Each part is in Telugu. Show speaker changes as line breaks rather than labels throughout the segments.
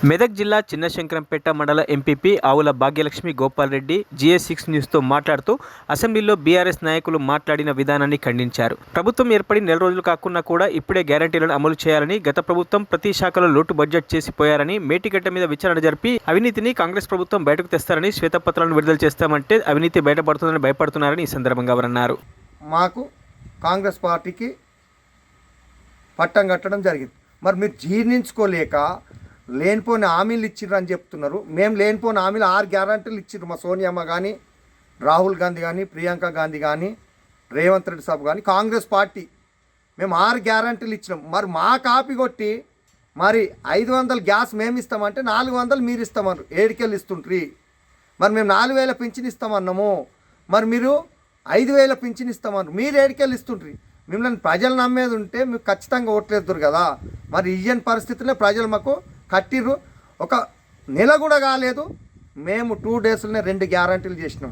మెదక్ జిల్లా చిన్నశంకరంపేట మండల ఎంపీపీ ఆవుల భాగ్యలక్ష్మి గోపాల్ రెడ్డి GS6 న్యూస్తో మాట్లాడుతూ అసెంబ్లీలో బీఆర్ఎస్ నాయకులు మాట్లాడిన విధానాన్ని ఖండించారు. ప్రభుత్వం ఏర్పడి నెల రోజులు కాకున్నా కూడా ఇప్పుడే గ్యారంటీలను అమలు చేయాలని, గత ప్రభుత్వం ప్రతి శాఖలో లోటు బడ్జెట్ చేసిపోయారని, మేటిగడ్డ మీద విచారణ జరిపి అవినీతిని కాంగ్రెస్ ప్రభుత్వం బయటకు తెస్తారని, శ్వేతపత్రాలను విడుదల చేస్తామంటే అవినీతి బయటపడుతుందని భయపడుతున్నారని ఈ సందర్భంగా వారు అన్నారు.
మాకు కాంగ్రెస్ పార్టీకి పట్టం కట్టడం జరిగింది. మరి మీరు జీర్ణించుకోలేక లేనిపోని హామీలు ఇచ్చిర్రు అని చెప్తున్నారు. మేము లేనిపోని హామీలు 6 గ్యారంటీలు ఇచ్చిర్రు. మా సోనియమ్మ కానీ, రాహుల్ గాంధీ కానీ, ప్రియాంక గాంధీ కానీ, రేవంత్ రెడ్డి సాబ్ కానీ, కాంగ్రెస్ పార్టీ మేము 6 గ్యారంటీలు ఇచ్చినాం. మరి మా కాపీ కొట్టి మరి 500 గ్యాస్ మేము ఇస్తామంటే 400 మీరు ఇస్తామన్నారు. ఏడికెళ్ళి ఇస్తుంట్రీ. మరి మేము 4000 పింఛన్ ఇస్తామన్నాము. మరి మీరు 5000 పింఛన్ ఇస్తామన్నారు. మీరు ఏడికెళ్ళి ఇస్తుంట్రీ. మిమ్మల్ని ప్రజలు నమ్మేది ఉంటే మీకు ఖచ్చితంగా ఓట్లేదురు కదా. మరి ఇయ్యని పరిస్థితుల్లో ప్రజలు మాకు కట్టిర్రు. ఒక నెల కూడా కాలేదు. మేము 2 డేస్లోనే 2 గ్యారంటీలు చేసినాం.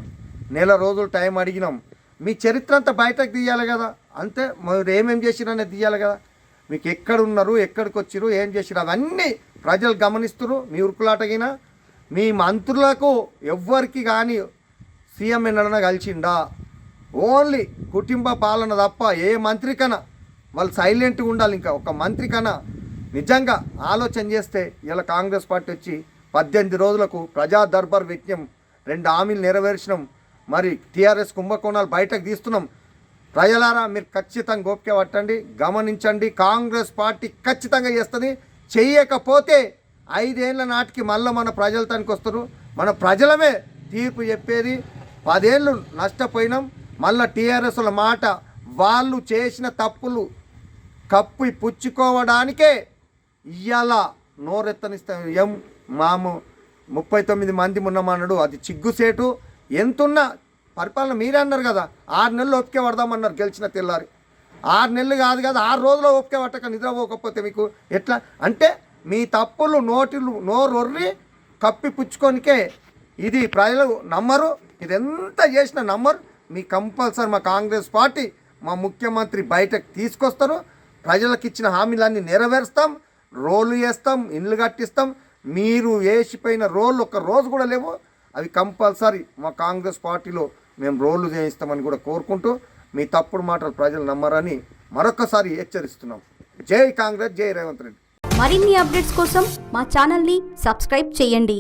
నెల రోజులు టైం అడిగినాం. మీ చరిత్ర అంతా బయటకు తీయాలి కదా. అంతే, మీరు ఏమేమి చేసిరనేది తీయాలి కదా. మీకు ఎక్కడున్నారు, ఎక్కడికి వచ్చిరు, ఏం చేసిరు అవన్నీ ప్రజలు గమనిస్తున్నారు. మీ ఉరుకులాటగినా మీ మంత్రులకు ఎవ్వరికి కానీ సీఎం ఎన్నడన్నా కలిసిండా? ఓన్లీ కుటుంబ పాలన తప్ప ఏ మంత్రికన్నా వాళ్ళు సైలెంట్గా ఉండాలి. ఇంకా ఒక మంత్రికన్నా నిజంగా ఆలోచన చేస్తే ఇలా కాంగ్రెస్ పార్టీ వచ్చి 18 రోజులకు ప్రజా దర్బార్ వ్యక్తం 2 హామీలు నెరవేర్చినాం. మరి టీఆర్ఎస్ కుంభకోణాలు బయటకు తీస్తున్నాం. ప్రజలారా మీరు ఖచ్చితంగా గోప్య పట్టండి, గమనించండి. కాంగ్రెస్ పార్టీ ఖచ్చితంగా చేస్తుంది. చెయ్యకపోతే 5 ఏళ్ళ నాటికి మళ్ళీ మన ప్రజల తనకి వస్తారు. మన ప్రజలమే తీర్పు చెప్పేది. 10 ఏళ్ళు నష్టపోయినాం. మళ్ళీ టీఆర్ఎస్ల మాట వాళ్ళు చేసిన తప్పులు కప్పు పుచ్చుకోవడానికే ఇవాళ నోరెత్తనిస్తాం. మాము 39 మంది ఉన్నామన్నాడు. అది చిగ్గుసేటు. ఎంతున్నా పరిపాలన మీరే అన్నారు కదా. 6 నెలలు ఓపిక పడదామన్నారు గెలిచిన తెల్లారి. 6 నెలలు కాదు కదా, 6 రోజులు ఓపిక పట్టక నిద్రపోకపోతే మీకు ఎట్లా? అంటే మీ తప్పులు నోరొర్రి కప్పి పుచ్చుకోనికే ఇది ప్రజలు నమ్మరు. ఇది ఎంత చేసినా నమ్మరు. మీ కంపల్సరీ మా కాంగ్రెస్ పార్టీ, మా ముఖ్యమంత్రి బయటకు తీసుకొస్తారు. ప్రజలకు ఇచ్చిన హామీలన్నీ నెరవేరుస్తాం. రోలు వేస్తాం, ఇండ్లు కట్టిస్తాం. మీరు వేసిపోయిన రోళ్ళు ఒక్క రోజు కూడా లేవు. అవి కంపల్సరీ మా కాంగ్రెస్ పార్టీలో మేము రోలు చేయిస్తామని కూడా కోరుకుంటూ మీ తప్పుడు మాటలు ప్రజలు నమ్మరని మరొకసారి హెచ్చరిస్తున్నాం. జై కాంగ్రెస్, జై రేవంత్ రెడ్డి.
మరిన్ని అప్డేట్స్ కోసం మా ఛానల్ని సబ్స్క్రైబ్ చేయండి.